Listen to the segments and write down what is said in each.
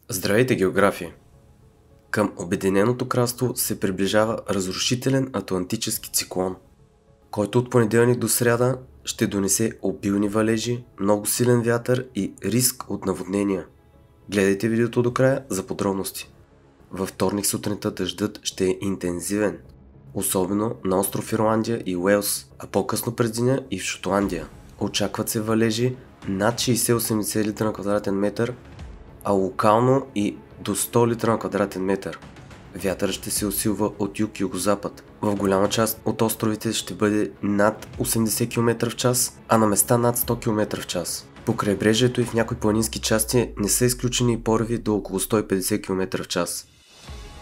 Здравейте, географи! Към Обединеното кралство се приближава разрушителен атлантически циклон, който от понеделник до сряда ще донесе обилни валежи, много силен вятър и риск от наводнения. Гледайте видеото до края за подробности. Във вторник сутринта дъждът ще е интензивен, особено на остров Ирландия и Уелс, а по-късно през деня и в Шотландия. Очакват се валежи над 60-80 литра на квадратен метър, а локално и до 100 литра на квадратен метър. Вятърът ще се усилва от юг-югозапад. В голяма част от островите ще бъде над 80 км в час, а на места над 100 км в час. По крайбрежието и в някои планински части не са изключени и пориви до около 150 км в час.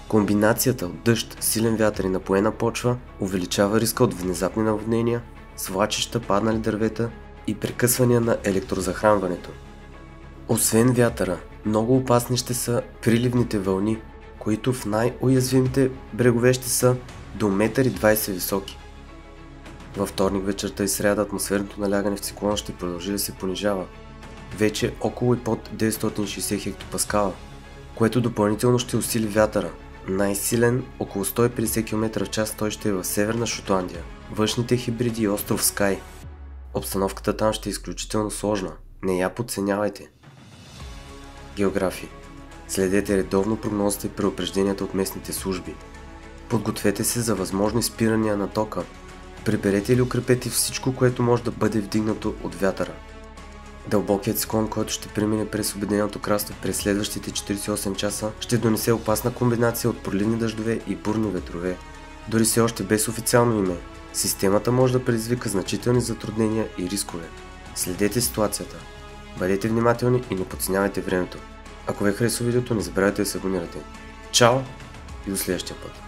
Комбинацията от дъжд, силен вятър и напоена почва увеличава риска от внезапни наводнения, свлачища, паднали дървета и прекъсвания на електрозахранването. Освен вятъра, много опасни ще са приливните вълни, които в най-уязвимите брегове ще са до 1,20 м високи. Във вторник вечерта и сряда атмосферното налягане в циклона ще продължи да се понижава, вече около и под 960 хектопаскала, което допълнително ще усили вятъра. Най-силен, около 150 км в час, той ще е в Северна Шотландия, външните хибриди и остров Скай. Обстановката там ще е изключително сложна, не я подценявайте. Географи. Следете редовно прогнозите и предупрежденията от местните служби. Подгответе се за възможни спирания на тока. Приберете или укрепете всичко, което може да бъде вдигнато от вятъра. Дълбокият циклон, който ще премине през Обединеното кралство през следващите 48 часа, ще донесе опасна комбинация от проливни дъждове и бурни ветрове. Дори все още без официално име, системата може да предизвика значителни затруднения и рискове. Следете ситуацията. Бъдете внимателни и не подценявайте времето. Ако ви харесва видеото, не забравяйте да се абонирате. Чао и до следващия път!